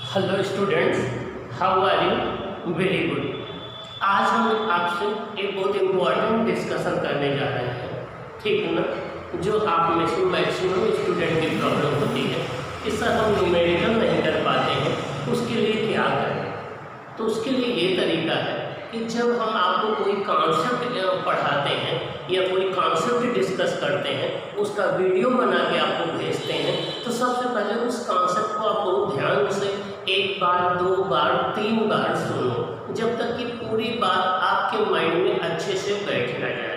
Hello students, how are you? Very good. आज हम आपसे एक बहुत इम्पोर्टेंट डिस्कशन करने जा रहे हैं, ठीक है ना? जो आप में से मैक्सिमम स्टूडेंट की प्रॉब्लम होती है कि सर हम न्यूमेरिकल नहीं कर पाते हैं, उसके लिए क्या करें? तो उसके लिए ये तरीका है कि जब हम आपको कोई कॉन्सेप्ट पढ़ाते हैं या कोई कॉन्सेप्ट डिस्कस करते हैं, उसका वीडियो बना के आपको भेजते हैं, तो सबसे पहले उस कॉन्सेप्ट को आप बहुत ध्यान से 1 बार 2 बार 3 बार सुनो, जब तक कि पूरी बात आपके माइंड में अच्छे से बैठ ना जाए।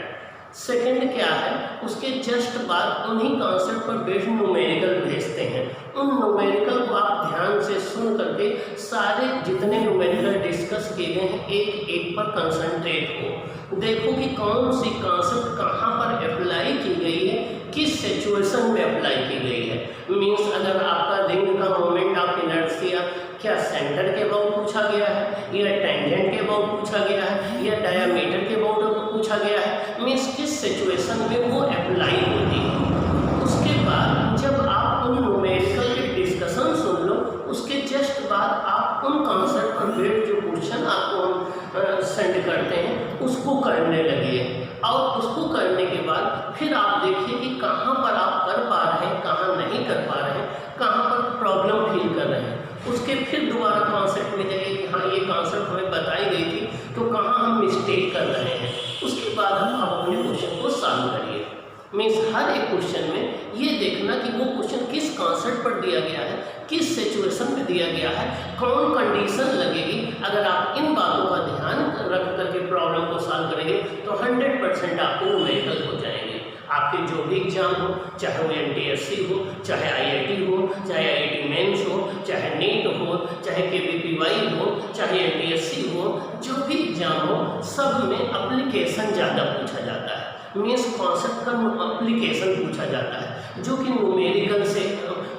सेकंड क्या है, उसके जस्ट बाद उन्हीं कॉन्सेप्ट पर बेस्ड न्यूमेरिकल भेजते हैं। उन न्यूमेरिकल को आप ध्यान से सुन करके सारे जितने न्यूमेरिकल डिस्कस किए गए हैं एक एक पर कंसंट्रेट हो, देखो कि कौन सी कॉन्सेप्ट कहाँ पर अप्लाई की गई है, किस सिचुएशन में अप्लाई की गई है। मीन्स अगर आपका रिंग का मोमेंट ऑफ इनर्शिया क्या सेंटर के अबाउट पूछा गया है या टेंजेंट के अबाउट पूछा गया है या डायमीटर के अबाउट पूछा गया है, मीन्स किस सिचुएशन में वो अप्लाई होती है। उसके बाद जब आप उन न्यूमेरिकल के डिस्कशन सुन लो, उसके जस्ट बाद आप उन कॉन्सेप्ट पर बेस्ड जो क्वेश्चन आपको हम सेंड करते हैं उसको करने लगिए, और उसको करने के बाद फिर आप देखिए कि कहाँ पर आप कर पा रहे हैं, कहाँ नहीं कर पा रहे हैं, कहाँ पर प्रॉब्लम फील कर रहे हैं। उसके फिर दोबारा कॉन्सेप्ट में जाइए कि हाँ ये कॉन्सेप्ट हमें बताई गई थी, तो कहाँ हम मिस्टेक कर रहे हैं। उसके बाद हम अपने क्वेश्चन को सॉल्व करिए। मीन्स हर एक क्वेश्चन में ये देखना कि वो क्वेश्चन किस कॉन्सेप्ट पर दिया गया है, किस सिचुएशन में दिया गया है, कौन कंडीशन लगेगी। अगर आप इन बातों का ध्यान रख करके प्रॉब्लम को सॉल्व करेंगे तो 100% आपको न्यूमेरिकल हो जाएंगे। आपके जो भी एग्जाम हो, चाहे वो NTSC हो, चाहे IIT हो, चाहे IIT मेंस हो, चाहे नीट हो, चाहे KVPY हो, चाहे MPSC हो, जो भी एग्जाम हो, सब में एप्लीकेशन ज़्यादा पूछा जाता है। मीन्स कॉन्सेप्ट का एप्लीकेशन पूछा जाता है, जो कि न्यूमेरिकल से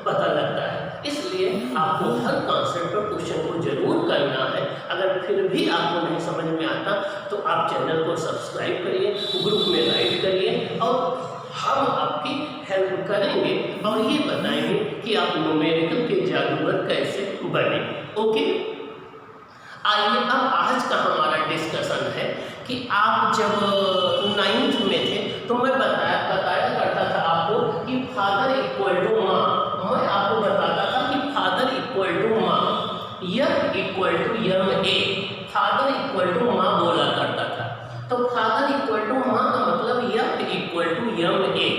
पता लगता है। इसलिए आपको हर कॉन्सेप्ट पर क्वेश्चन को जरूर करना है। अगर फिर भी आपको नहीं समझ में आता तो आप चैनल को सब्सक्राइब करिए, ग्रुप में राइट करिए, और हम आपकी हेल्प करेंगे और ये बताएंगे कि आप न्यूमेरिकल के जादूगर कैसे बने। ओके, आइए अब आज का हमारा डिस्कशन है कि आप जब 9th में थे तो मैं बताया करता था आपको कि फादर इक्वल टू माँ। मैं आपको बताता था कि फादर इक्वल टू माँ, m equal to m a, father equal to माँ बोला करता था। तो फादर इक्वल टू माँ का मतलब यम इक्वल टू यम ए।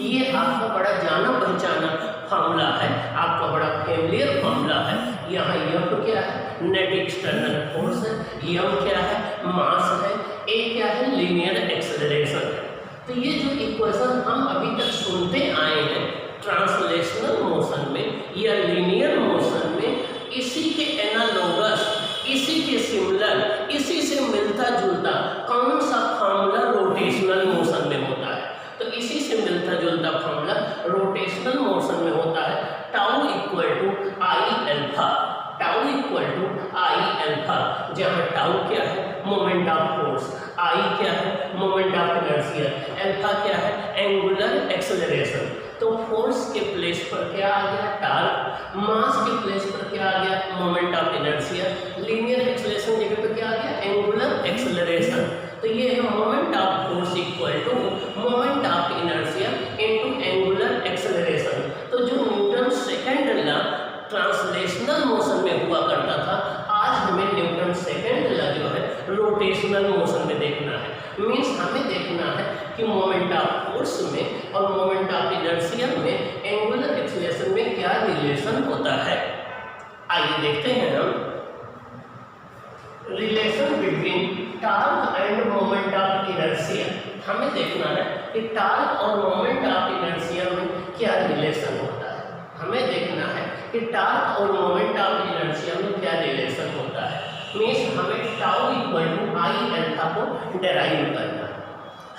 ये आपका बड़ा जाना पहचाना फॉर्मूला है, आपका बड़ा फेमिलियर फॉर्मूला है। यहाँ यम क्या है, नेट एक्सटर्नल फोर्स है, यम क्या है, मास है, ए क्या है, लीनियर एक्सेलरेशन है। तो ये जो इक्वेशन हम अभी तक सुनते आए हैं ट्रांसलेशनल मोशन में या लीनियर मोशन में, इसी के एनालोगस, इसी के सिमिलर, इसी से मिलता जुलता कौन सा फॉर्मूला रोटेशनल मोशन में होता है। तो इसी से मिलता जुलता फॉर्मूला रोटेशनल मोशन में होता है, tau equal to I alpha. Tau equal to I alpha, जहाँ टाउ क्या है, मोमेंट ऑफ फोर्स, आई क्या है, मोमेंट ऑफ इनर्शिया, एल्फा क्या है, एंगुलर एक्सेलरेशन। तो फोर्स के प्लेस पर क्या आ गया, टार्क, मास के प्लेस पर क्या आ गया, moment of inertia, linear acceleration जगह पर क्या आ गया, एंगुलर एक्सेलरेशन। तो ये है moment of force equal to moment of inertia into angular acceleration. तो जो Newton second law translational motion में हुआ करता था, आज हमें न्यूटन सेकंड लॉ जो है रोटेशनल मोशन में देखना है। मीन्स हमें देखना है कि मोमेंट ऑफ फोर्स में और मोमेंट ऑफ इनर्शिया में एंगुलर एक्सेलरेशन में क्या रिलेशन होता है। आइए देखते हैं हम relation between torque and moment of inertia. हमें देखना है कि टार्क और मोमेंट ऑफ इनर्शिया में क्या रिलेशन होता है। हमें देखना है कि टार्क और मोमेंट ऑफ इनर्शिया में क्या रिलेशन होता है। मीन्स हमें tau equal to I alpha को डेराइव करना है।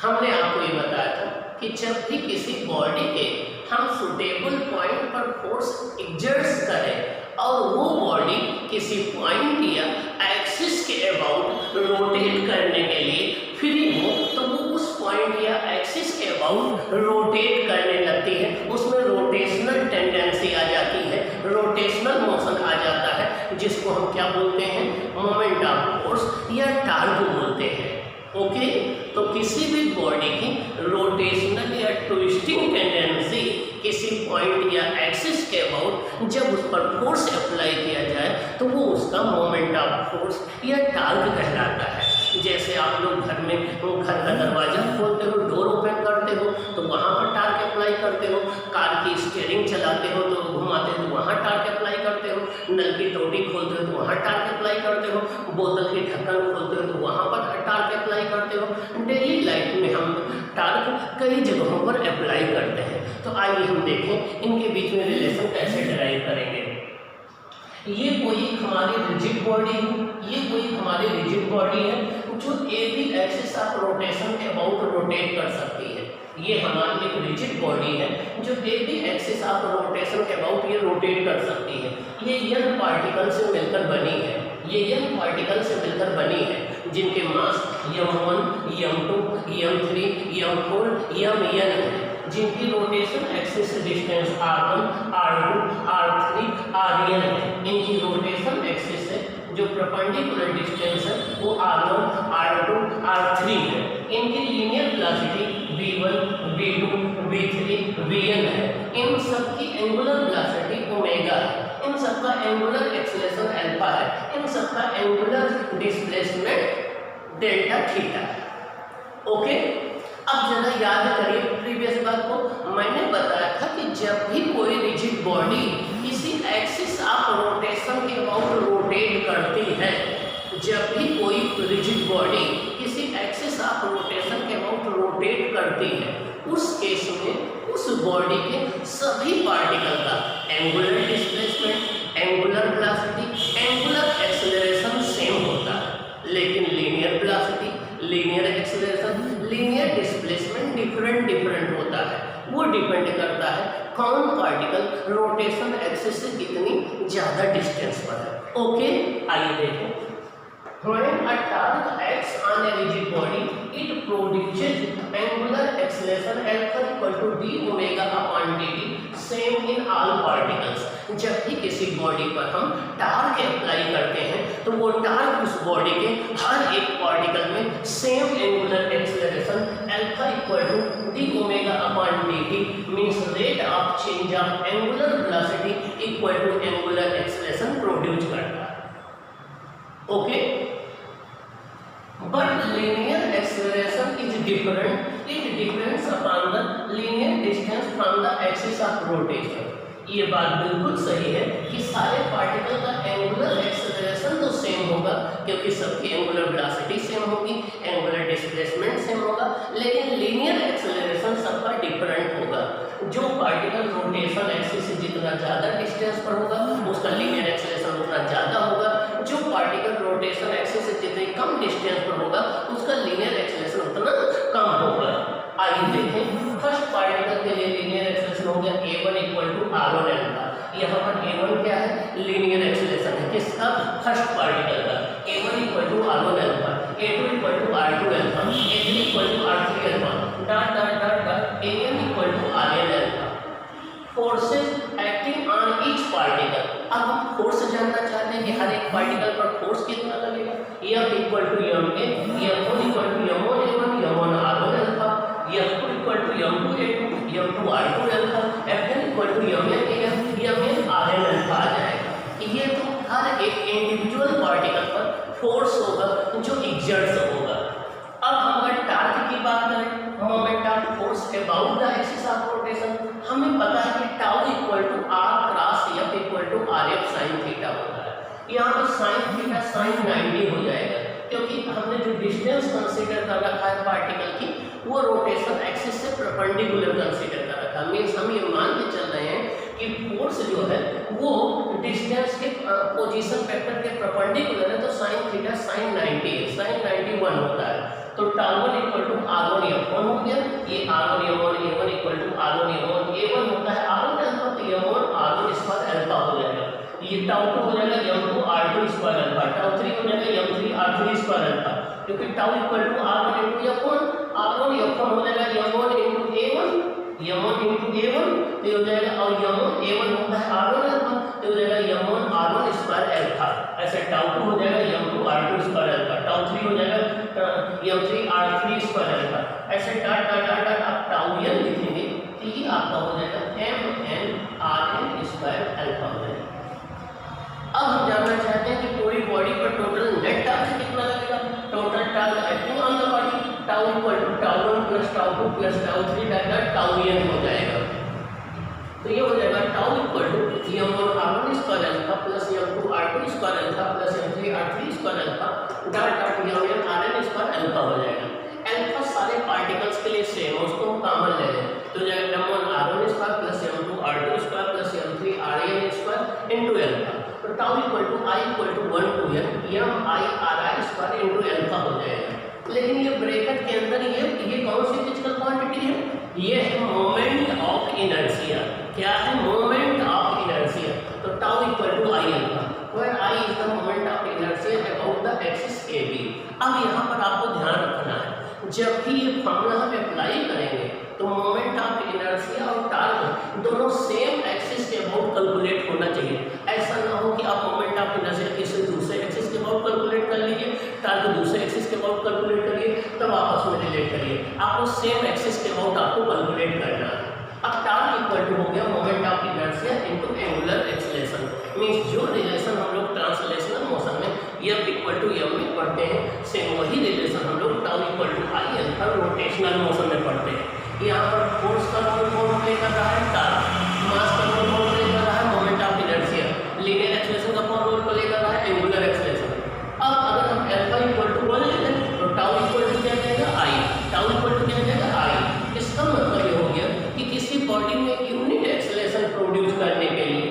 हमने आपको ये बताया था कि जब भी किसी बॉडी के हम सुटेबल पॉइंट पर फोर्स एग्जर्ट करें और वो बॉडी किसी पॉइंट या एक्सिस के अबाउट रोटेट करने के लिए फ्री हो, तो वो उस पॉइंट या एक्सिस के अबाउट रोटेट करने लगती है, उसमें रोटेशनल टेंडेंसी आ जाती है, रोटेशनल मोशन आ जाता है। जिसको हम क्या बोलते हैं, मोमेंट ऑफ फोर्स या टार्क बोलते हैं। ओके, तो किसी भी बॉडी की रोटेशनल या ट्विस्टिंग टेंडेंसी किसी पॉइंट या एक्सिस के अबाउट जब उस पर फोर्स अप्लाई किया जाए तो वो उसका मोमेंट ऑफ फोर्स या टार्क कहलाता है। जैसे आप लोग घर में घर का दरवाजा खोलते हो, डोर ओपन करते हो तो वहाँ पर टार्क अप्लाई करते हो, कार की स्टीयरिंग चलाते हो तो घुमाते हो तो वहाँ टार्क अप्लाई करते हो, नल की टोटी खोलते हो तो वहाँ टार्क अप्लाई करते हो, बोतल की ढक्कन खोलते हो तो वहाँ पर टार्क अप्लाई करते हो। डेली लाइफ में हम टार्क कई जगहों पर अप्लाई करते हैं। तो आइए हम देखें इनके बीच में रिलेशन कैसे डिराइव करेंगे। ये कोई हमारी रिजिड बॉडी है, ये कोई हमारी रिजिड बॉडी है जो एक ही एक्सिस ऑफ रोटेशन के अबाउट रोटेट कर सकती है। ये हमारी एक रिजिड बॉडी है जो एक ही एक्सिस ऑफ रोटेशन के अबाउट ये रोटेट कर सकती है। ये यंग पार्टिकल से मिलकर बनी है, ये यंग पार्टिकल से मिलकर बनी है जिनके मास m1, m2, m3, m4, mn है, जिनकी rotation axis distance r1, r2, r3, rn है। इनकी रोटेशन एक्सिस से जो परपेंडिकुलर डिस्टेंस है वो r1, r2, r3 है। इनकी linear velocity v1, v2, v3, vn है। इन सब की एंगुलर वेलोसिटी ओमेगा है, इन सब का एंगुलर एक्सेलरेशन अल्फा है, इन सब का एंगुलर डिस्प्लेसमेंट डेल्टा थीटा है। ओके, अब जरा याद करिए प्रीवियस बात को। मैंने बताया था कि जब भी कोई रिजिड बॉडी किसी एक्सिस ऑफ रोटेशन के अबाउट रोटेट करती है, जब भी कोई रिजिड बॉडी किसी एक्सिस ऑफ रोटेशन के अबाउट रोटेट करती है, उस केस में उस बॉडी के सभी पार्टिकल का angular displacement, angular velocity, angular acceleration same होता है, लेकिन linear velocity, linear acceleration, linear displacement different होता है। वो डिपेंड करता है कौन पार्टिकल रोटेशन एक्सिस से कितनी ज़्यादा डिस्टेंस पर है। ओके, आइए देखें। When a torque acts on a rigid body, it produces angular acceleration alpha equal to d omega upon dt, same in all particles। जब भी किसी बॉडी पर हम टार्क अप्लाई करते हैं तो वो टार्क उस बॉडी के हर एक पार्टिकल में same angular acceleration alpha equal to D omega upon dt means rate of change of angular velocity equal to angular acceleration produce करता है। Okay, but linear acceleration is different, it depends upon the linear distance from the axis of rotation। ये बात बिल्कुल सही है कि सारे particle का एंगुलर एक्सेलरेशन तो सेम होगा क्योंकि सबकी एंगुलर वेलोसिटी सेम होगी, एंगुलर डिस्प्लेसमेंट सेम होगा, लेकिन लीनियर एक्सेलरेशन सबका डिफरेंट होगा। जो पार्टिकल रोटेशन एक्सिस से जितना ज़्यादा डिस्टेंस पर होगा उसका लीनियर एक्सेलरेशन उतना ज़्यादा होगा, जो पार्टिकल रोटेशन एक्सिस से जितनी कम डिस्टेंस पर होगा उसका लीनियर एक्सेलरेशन उतना कम होगा। आइए देखें, फर्स्ट पार्टिकल के लिए लीनियर एक्सेलरेशन हो गया a1 equal to r1 alpha. यहाँ पर a1 क्या है, लीनियर एक्सेलरेशन है किसका, फर्स्ट पार्टिकल का। a1 equal to r1 alpha, a2 equal to r2 alpha, a3 equal to r3 alpha, dot dot dot dot an equal to rn alpha. Forces acting on each particle. अब हम force जानना चाहते हैं कि हर एक particle पर force कितना लगेगा। F equal to ma, F1 equal to m1 a1, m1 r1 alpha, F2 equal to m2 a2, m2 r2 alpha, Fn equal to mn am, mn rn alpha आ जाएगा। ये तो हर एक इंडिविजुअल पार्टिकल पर force होगा जो exert होगा। अब हम अगर टार्क की बात करें, moment of force about the axis of rotation, हमें पता है कि tau equal to r cross f equal to rf sin theta होता है। यहाँ पर sin थीटा sin 90 हो जाएगा क्योंकि हमने जो डिस्टेंस कंसीडर कर रखा है पार्टिकल की वो रोटेशन एक्सिस से परपेंडिकुलर कंसीडर कर रखा है। मीन्स हम ये मान के चल रहे हैं कि फोर्स जो है वो डिस्टेंस के पोजीशन वेक्टर के परपेंडिकुलर है, तो sin थीटा sin 90 है, sin 91 होता है। तो टाउ1 इक्वल टू r1 f1 हो गया, ये r1 m1 a1 equal to r1 m1 a1 होता है r1 अल्फा, तो m1 r1 स्क्वायर अल्फा हो जाएगा। ये टाउ2 हो जाएगा m2 r2 स्क्वायर अल्फा, टाउ3 हो जाएगा m3 r3 स्क्वायर अल्फा, क्योंकि tau equal to r1 into f1, r1 f1 हो जाएगा m1 into a1, m1 into a1 तो हो जाएगा, और m1 a1 होता है r1 अल्फा तो हो जाएगा m1 r1 square alpha. Union हो जाएगा। तो ये हो जाएगा tau equal to m1 r1 square alpha plus m2 r2 square alpha plus m3 r3 square alpha dot dot mn rn square alpha हो जाएगा। अल्फा सारे पार्टिकल्स के लिए सेम है, उसको हम कॉमन ले लें तो जाएगा m1 r1 square plus m2 r2 square plus m3 rn square into alpha. तो tau equal to i equal to 1 to m i ri square into alpha हो जाएगा। लेकिन ये ब्रैकेट के अंदर ये कौन सी फिजिकल क्वांटिटी है? ये है मोमेंट ऑफ इनर्शिया। क्या है? Moment of inertia. तो tau equal to I alpha where I is the moment of inertia about the axis A B. अब यहाँ पर आपको ध्यान रखना है, जब भी ये फॉर्मूला हम अप्लाई करेंगे तो मोमेंट ऑफ इनर्शिया और टार्क दोनों सेम एक्सिस के अबाउट कैलकुलेट होना चाहिए। ऐसा ना हो कि आप मोमेंट ऑफ इनर्शिया किसी दूसरे एक्सिस के अबाउट कैलकुलेट कर लीजिए, टार्क दूसरे एक्सिस के अबाउट कैलकुलेट करिए, तब आपस में रिलेट करिए। आपको सेम एक्सिस के अबाउट आपको कैलकुलेट करना है। अब टार्क इक्वल टू हो गया moment of inertia into angular acceleration. Means जो रिलेशन हम लोग ट्रांसलेशनल मोशन में F इक्वल टू m में पढ़ते हैं, सेम वही रिलेशन हम लोग tau equal to I alpha rotational motion में पढ़ते हैं। यहाँ पर फोर्स का रोल कौन प्ले कर रहा है? टार्क। मास का रोल कौन प्ले कर रहा है? Moment of inertia. Linear acceleration का कौन रोल प्ले कर रहा है? Angular acceleration. अब अगर हम अल्फा इक्वल टू 1 लेते हैं तो टाउ इक्वल टू क्या जाएगा? आई। टाउ इक्वल टू क्या जाएगा? आई। इसका मतलब ये हो गया कि किसी बॉडी में यूनिट एक्सीलरेशन प्रोड्यूस करने के लिए,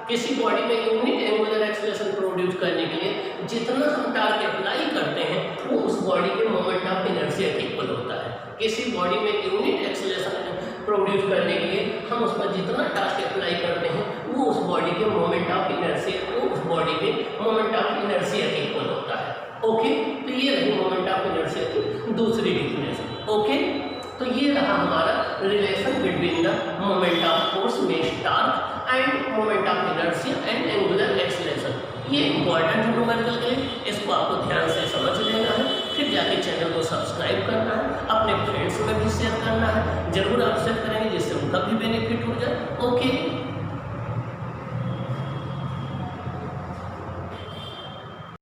किसी बॉडी में यूनिट एंगुलर एक्सीलरेशन प्रोड्यूस करने के लिए जितना हम टार्क अप्लाई करते हैं वो उस बॉडी के मोमेंट ऑफ इनर्शिया के इक्वल होता है। किसी बॉडी में यूनिट एक्सीलरेशन प्रोड्यूस करने के लिए हम उस पर जितना टार्क अप्लाई करते हैं वो उस बॉडी के मोमेंट ऑफ इनर्शिया के इक्वल होता है। ओके, तो ये रही मोमेंट ऑफ इनर्शिया की दूसरी डिफिनेशन। ओके, तो ये रहा हमारा relation between the moment of force में torque and moment of inertia and angular acceleration. ये इंपॉर्टेंट है न्यूमेरिकल के लिए, इसको आपको ध्यान से समझ लेना है, फिर जाके चैनल को सब्सक्राइब करना है, अपने फ्रेंड्स में भी शेयर करना है। जरूर आप शेयर करेंगे जिससे उनका भी बेनिफिट हो जाए। ओके।